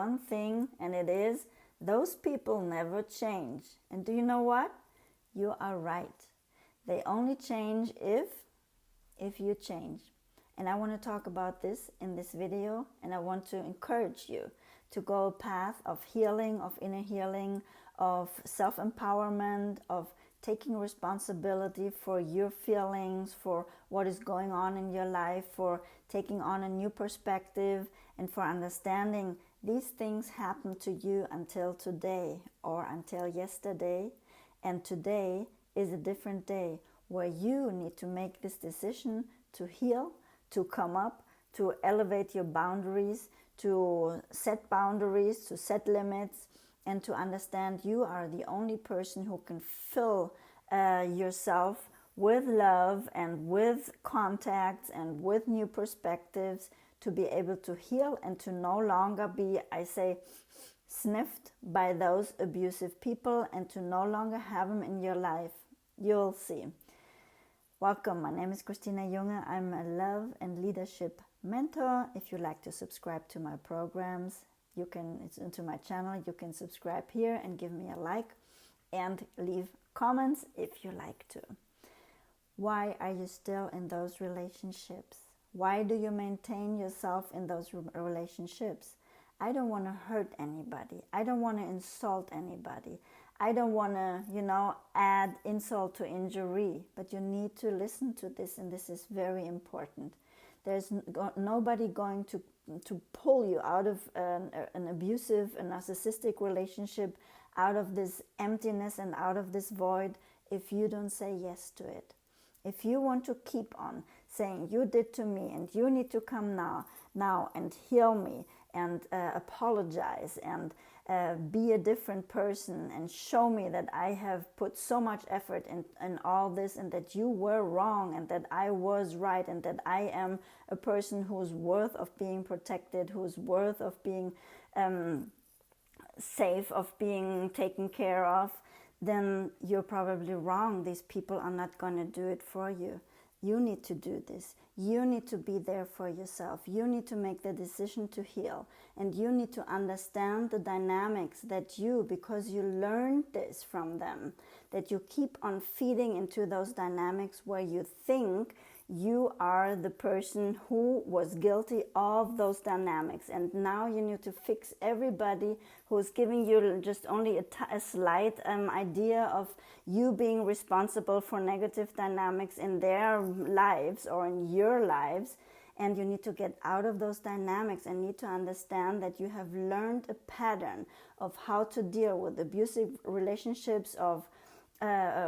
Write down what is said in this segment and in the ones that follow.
one thing, and it is, those people never change. And do you know what? You are right. They only change if you change. And I want to talk about this in this video, and I want to encourage you to go a path of healing, of inner healing, of self-empowerment, of taking responsibility for your feelings, for what is going on in your life, for taking on a new perspective, and for understanding these things happen to you until today or until yesterday, and today is a different day where you need to make this decision to heal, to come up, to elevate your boundaries, to set limits, and to understand you are the only person who can fill yourself with love and with contacts and with new perspectives to be able to heal and to no longer be, I say, sniffed by those abusive people and to no longer have them in your life. You'll see. Welcome, my name is Christina Junge. I'm a love and leadership mentor. If you like to subscribe to my programs, it's into my channel. You can subscribe here and give me a like and leave comments if you like to. Why are you still in those relationships? Why do you maintain yourself in those relationships? I don't want to hurt anybody. I don't want to insult anybody. I don't want to, add insult to injury, but you need to listen to this, and this is very important. There's nobody going to pull you out of an abusive, a narcissistic relationship, out of this emptiness and out of this void if you don't say yes to it. If you want to keep on saying, you did to me and you need to come now and heal me and apologize and be a different person and show me that I have put so much effort in all this and that you were wrong and that I was right and that I am a person who's worth of being protected, who's worth of being safe, of being taken care of, then you're probably wrong. These people are not going to do it for you. You need to do this. You need to be there for yourself. You need to make the decision to heal. And you need to understand the dynamics that because you learned this from them, that you keep on feeding into those dynamics where you think you are the person who was guilty of those dynamics. And now you need to fix everybody who's giving you just only a slight idea of you being responsible for negative dynamics in their lives or in your lives. And you need to get out of those dynamics and need to understand that you have learned a pattern of how to deal with abusive relationships,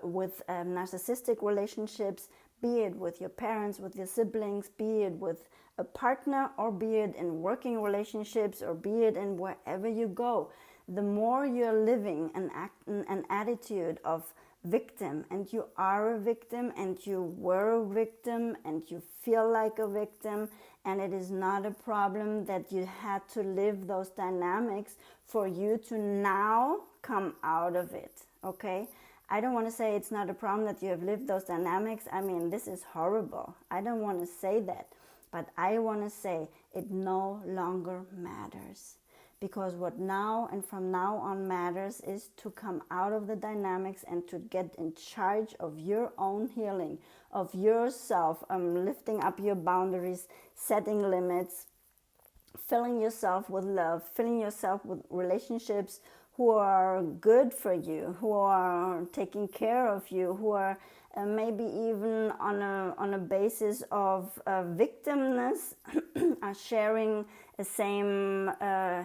with narcissistic relationships, be it with your parents, with your siblings, be it with a partner, or be it in working relationships, or be it in wherever you go. The more you're living an attitude of victim, and you are a victim, and you were a victim, and you feel like a victim, and it is not a problem that you had to live those dynamics for you to now come out of it, okay? I don't want to say it's not a problem that you have lived those dynamics. I mean, this is horrible. I don't want to say that. But I want to say it no longer matters. Because what now and from now on matters is to come out of the dynamics and to get in charge of your own healing, of yourself, lifting up your boundaries, setting limits, filling yourself with love, filling yourself with relationships who are good for you, who are taking care of you, who are maybe even on a basis of victimness, are sharing the same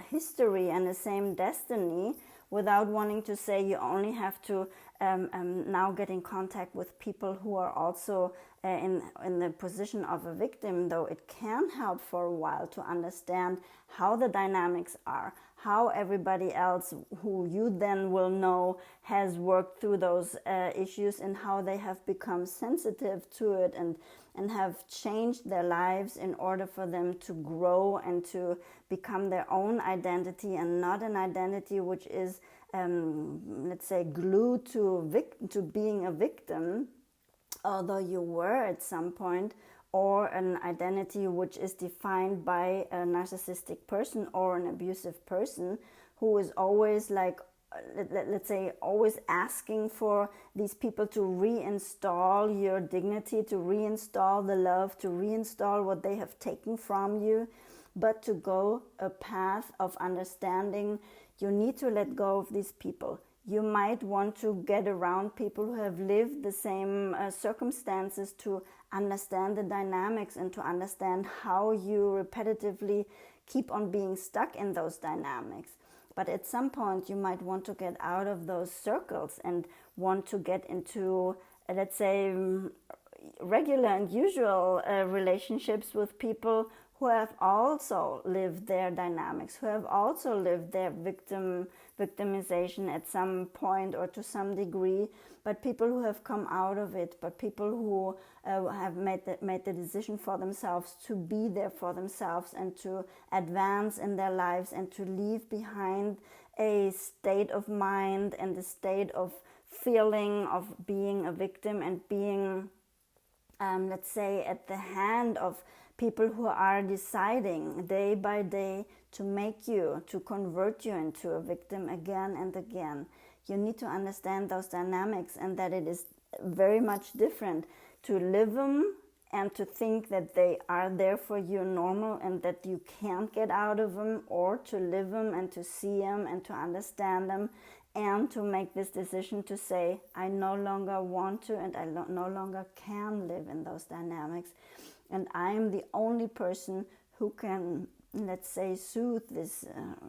history and the same destiny, without wanting to say you only have to now get in contact with people who are also in the position of a victim, though it can help for a while to understand how the dynamics are, how everybody else who you then will know has worked through those issues and how they have become sensitive to it and have changed their lives in order for them to grow and to become their own identity and not an identity which is, let's say, glued to being a victim, although you were at some point, or an identity which is defined by a narcissistic person or an abusive person who is always like, let's say, always asking for these people to reinstall your dignity, to reinstall the love, to reinstall what they have taken from you. But to go a path of understanding, you need to let go of these people. You might want to get around people who have lived the same circumstances to understand the dynamics and to understand how you repetitively keep on being stuck in those dynamics. But at some point you might want to get out of those circles and want to get into, let's say, regular and usual relationships with people who have also lived their dynamics, who have also lived their victimization at some point or to some degree, but people who have come out of it, but people who have made the decision for themselves to be there for themselves and to advance in their lives and to leave behind a state of mind and a state of feeling of being a victim and being, let's say, at the hand of people who are deciding day by day to make you, to convert you into a victim again and again. You need to understand those dynamics and that it is very much different to live them and to think that they are there for you normal and that you can't get out of them, or to live them and to see them and to understand them and to make this decision to say, I no longer want to and I no longer can live in those dynamics. And I am the only person who can, let's say, soothe this,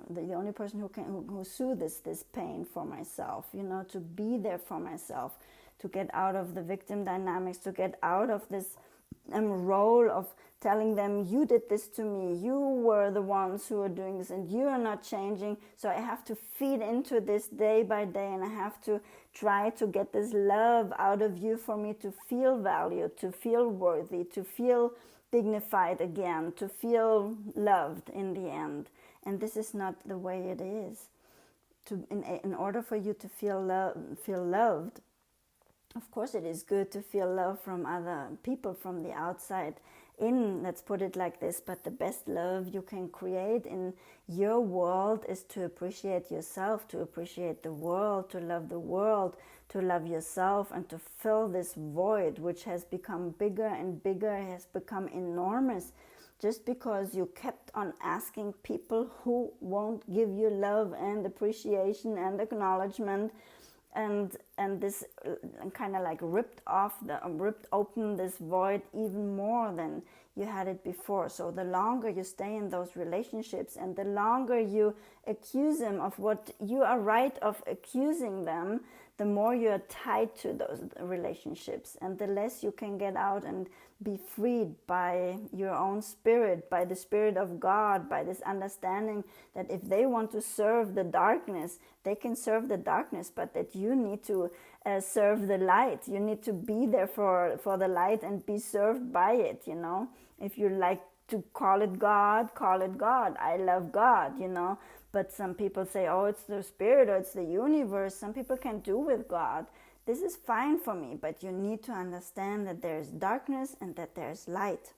the only person who soothes this pain for myself, to be there for myself, to get out of the victim dynamics, to get out of this role of telling them, you did this to me, you were the ones who are doing this and you are not changing, so I have to feed into this day by day and I have to try to get this love out of you for me to feel valued, to feel worthy, to feel dignified again, to feel loved in the end. And this is not the way it is. In order for you to feel loved, of course it is good to feel love from other people from the outside in, let's put it like this, but the best love you can create in your world is to appreciate yourself, to appreciate the world, to love yourself, and to fill this void which has become bigger and bigger, has become enormous, just because you kept on asking people who won't give you love and appreciation and acknowledgement. And this kind of like ripped open this void even more than you had it before. So the longer you stay in those relationships and the longer you accuse them of what you are right of accusing them, the more you are tied to those relationships and the less you can get out and be freed by your own spirit, by the Spirit of God, by this understanding that if they want to serve the darkness, they can serve the darkness, but that you need to serve the light. You need to be there for the light and be served by it, If you like to call it God, call it God. I love God, But some people say, oh, it's the Spirit or it's the universe. Some people can do with God. This is fine for me, but you need to understand that there's darkness and that there's light.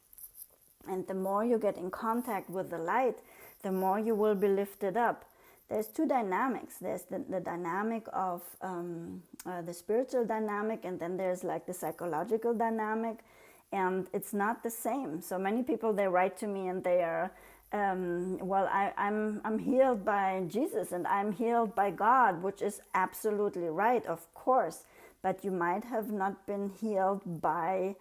And the more you get in contact with the light, the more you will be lifted up. There's two dynamics. There's the dynamic of the spiritual dynamic, and then there's like the psychological dynamic, and it's not the same. So many people, they write to me and they are, I'm healed by Jesus and I'm healed by God, which is absolutely right, of course. But you might have not been healed by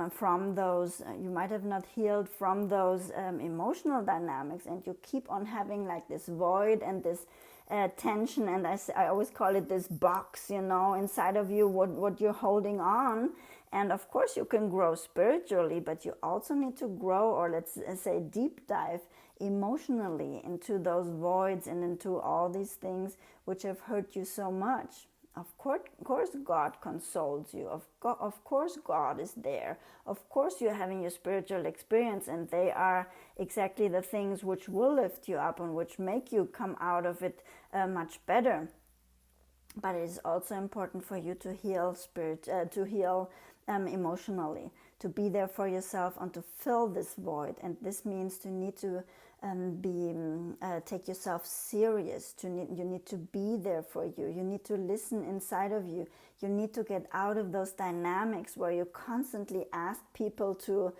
from those. You might have not healed from those emotional dynamics, and you keep on having like this void and this tension. And I always call it this box, inside of you, what you're holding on. And of course you can grow spiritually, but you also need to grow, or let's say deep dive emotionally into those voids and into all these things which have hurt you so much. Of course God consoles you. Of course God is there. Of course you're having your spiritual experience, and they are exactly the things which will lift you up and which make you come out of it much better. But it is also important for you to heal emotionally, to be there for yourself and to fill this void. And this means to need to take yourself serious. You need to be there for you. You need to listen inside of you. You need to get out of those dynamics where you constantly ask people to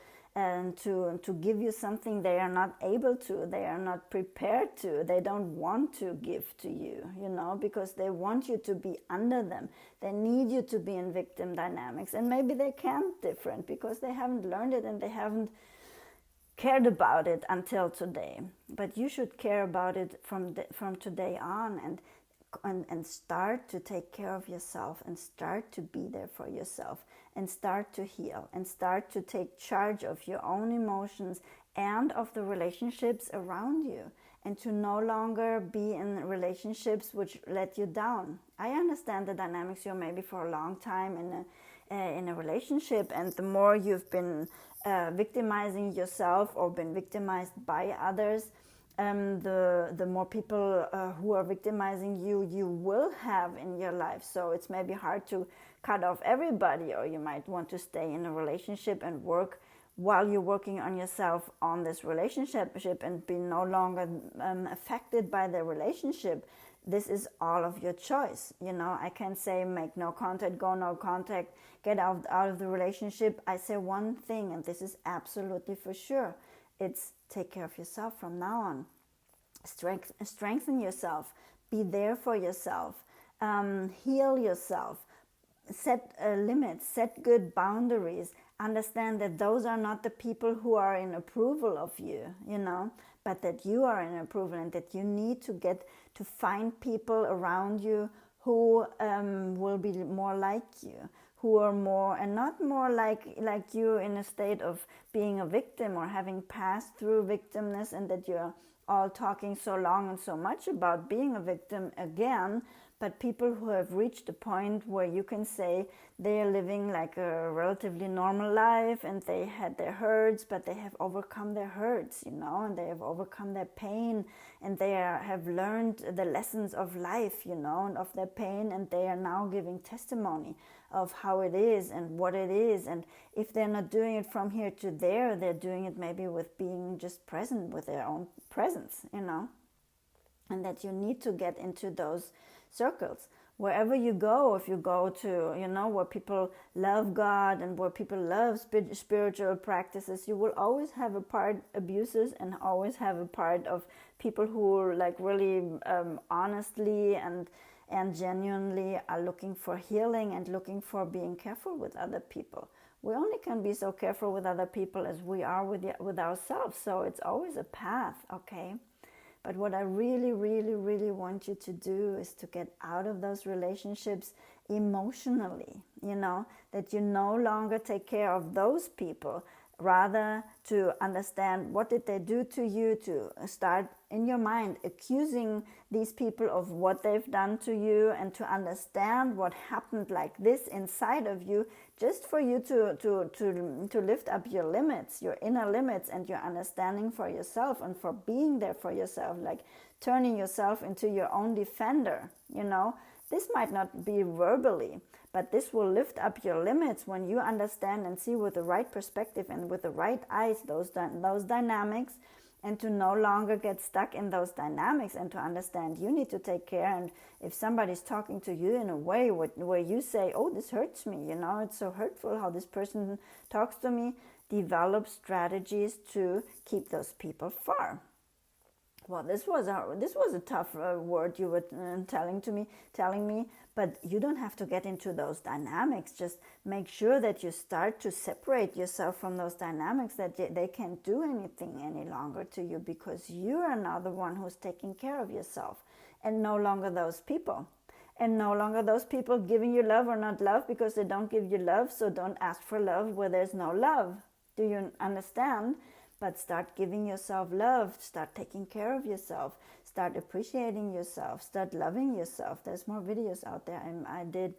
give you something they are not able to, they are not prepared to, they don't want to give to you, because they want you to be under them. They need you to be in victim dynamics, and maybe they can't different because they haven't learned it and they haven't cared about it until today. But you should care about it from today on, and start to take care of yourself, and start to be there for yourself, and start to heal, and start to take charge of your own emotions and of the relationships around you, and to no longer be in relationships which let you down. I understand the dynamics. You're maybe for a long time in a relationship, and the more you've been victimizing yourself or been victimized by others, the more people who are victimizing you will have in your life. So it's maybe hard to cut off everybody, or you might want to stay in a relationship and work while you're working on yourself on this relationship and be no longer affected by the relationship. This is all of your choice. I can say make no contact, go no contact, get out of the relationship. I say one thing, and this is absolutely for sure. It's take care of yourself from now on. Strengthen yourself. Be there for yourself. Heal yourself. Set limits. Set good boundaries. Understand that those are not the people who are in approval of you, but that you are in approval, and that you need to find people around you who will be more like you, who are more, and not more like you in a state of being a victim or having passed through victimness, and that you're all talking so long and so much about being a victim again, but people who have reached a point where you can say they are living like a relatively normal life, and they had their hurts, but they have overcome their hurts, and they have overcome their pain, and they have learned the lessons of life, and of their pain, and they are now giving testimony of how it is and what it is. And if they're not doing it from here to there, they're doing it maybe with being just present with their own presence, and that you need to get into those circles. Wherever you go, if you go to, where people love God and where people love spiritual practices, you will always have a part abusers, and always have a part of people who really honestly and genuinely are looking for healing and looking for being careful with other people. We only can be so careful with other people as we are with ourselves. So it's always a path, okay? But what I really, really, really want you to do is to get out of those relationships emotionally, that you no longer take care of those people, rather to understand what did they do to you, to start in your mind accusing these people of what they've done to you, and to understand what happened like this inside of you, just for you to lift up your limits, your inner limits, and your understanding for yourself, and for being there for yourself, like turning yourself into your own defender. This might not be verbally, but this will lift up your limits when you understand and see with the right perspective and with the right eyes those dynamics, and to no longer get stuck in those dynamics, and to understand you need to take care. And if somebody's talking to you in a way where you say, oh, this hurts me, it's so hurtful how this person talks to me, develop strategies to keep those people far. Well, this was a tough word you were telling me, but you don't have to get into those dynamics. Just make sure that you start to separate yourself from those dynamics, that they can't do anything any longer to you, because you are now the one who's taking care of yourself, and no longer those people. And no longer those people giving you love or not love, because they don't give you love, so don't ask for love where there's no love. Do you understand? But start giving yourself love, start taking care of yourself, start appreciating yourself, start loving yourself. There's more videos out there I did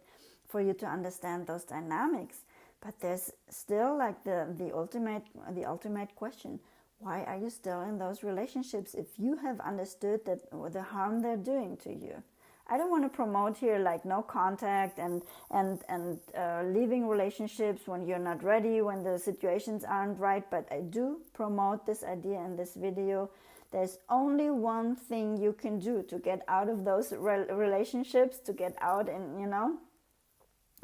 for you to understand those dynamics. But there's still the ultimate question. Why are you still in those relationships if you have understood that the harm they're doing to you? I don't want to promote here like no contact and leaving relationships when you're not ready, when the situations aren't right, but I do promote this idea in this video. There's only one thing you can do to get out of those relationships, to get out, and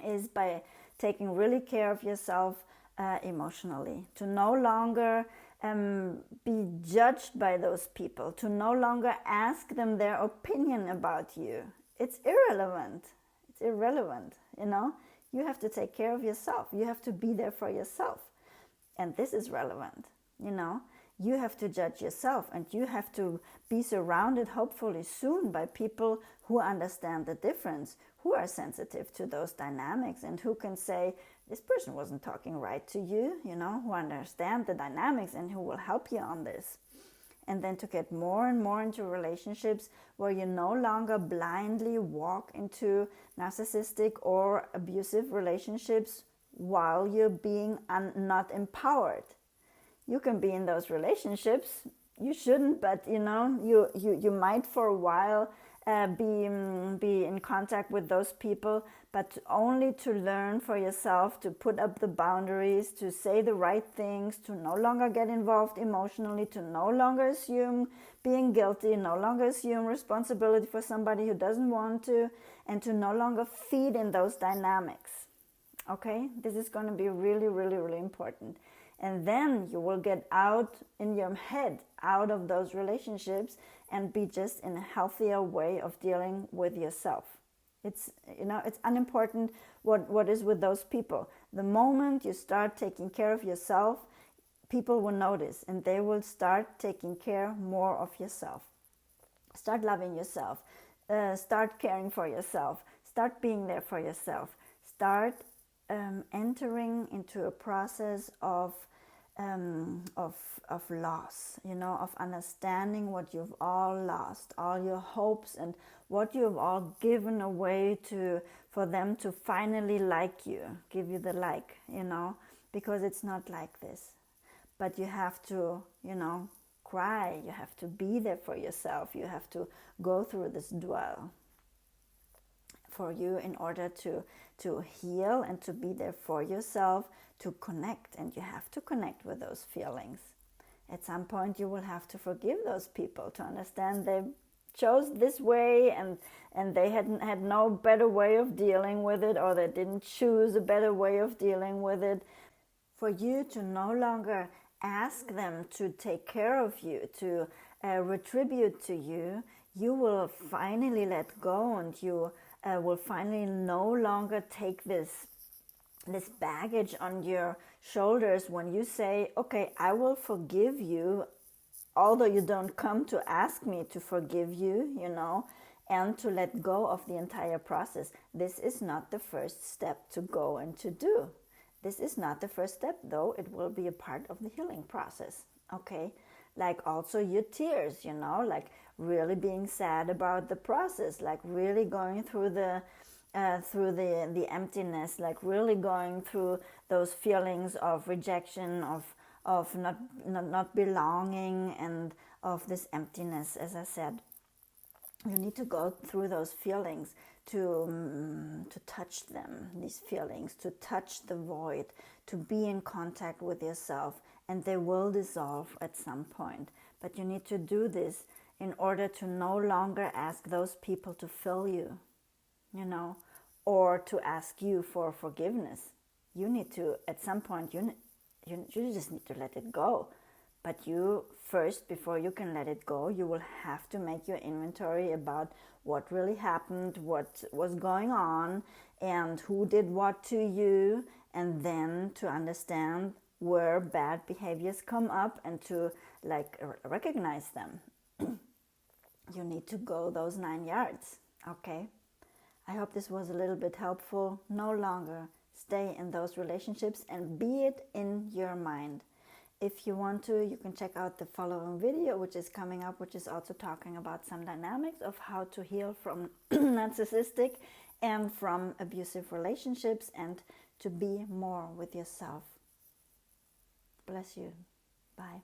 is by taking really care of yourself emotionally, to no longer be judged by those people, to no longer ask them their opinion about you. It's irrelevant. It's irrelevant, You have to take care of yourself. You have to be there for yourself. And this is relevant, You have to judge yourself, and you have to be surrounded, hopefully soon, by people who understand the difference, who are sensitive to those dynamics, and who can say, this person wasn't talking right to you, who understand the dynamics and who will help you on this. And then to get more and more into relationships where you no longer blindly walk into narcissistic or abusive relationships while you're being not empowered. You can be in those relationships. You shouldn't, but you might for a while be in contact with those people, but only to learn for yourself, to put up the boundaries, to say the right things, to no longer get involved emotionally, to no longer assume being guilty, no longer assume responsibility for somebody who doesn't want to, and to no longer feed in those dynamics. Okay? This is going to be really, really, really important. And then you will get out in your head, out of those relationships, and be just in a healthier way of dealing with yourself. It's unimportant what is with those people. The moment you start taking care of yourself, people will notice, and they will start taking care more of yourself. Start loving yourself. Start caring for yourself. Start being there for yourself. Start entering into a process of loss, of understanding what you've all lost, all your hopes and what you've all given away for them to finally like you, give you the like, because it's not like this. But you have to, cry, you have to be there for yourself, you have to go through this duel for you in order to heal and to be there for yourself, to connect, and you have to connect with those feelings. At some point you will have to forgive those people, to understand they chose this way and they had no better way of dealing with it, or they didn't choose a better way of dealing with it. For you to no longer ask them to take care of you, to retribute to you, you will finally let go, and you will finally no longer take this baggage on your shoulders when you say, okay, I will forgive you, although you don't come to ask me to forgive you, and to let go of the entire process. This is not the first step to go and to do. This is not the first step, though it will be a part of the healing process, okay? Like also your tears, like really being sad about the process, like really going through the emptiness, like really going through those feelings of rejection, of not belonging, and of this emptiness. As I said, you need to go through those feelings to touch them, these feelings, to touch the void, to be in contact with yourself, and they will dissolve at some point. But you need to do this in order to no longer ask those people to fill you, or to ask you for forgiveness. You need to, at some point, you just need to let it go. But you first, before you can let it go, you will have to make your inventory about what really happened, what was going on, and who did what to you, and then to understand where bad behaviors come up and to recognize them. You need to go those 9 yards, okay? I hope this was a little bit helpful. No longer stay in those relationships and be it in your mind. If you want to, you can check out the following video, which is coming up, which is also talking about some dynamics of how to heal from narcissistic and from abusive relationships and to be more with yourself. Bless you. Bye.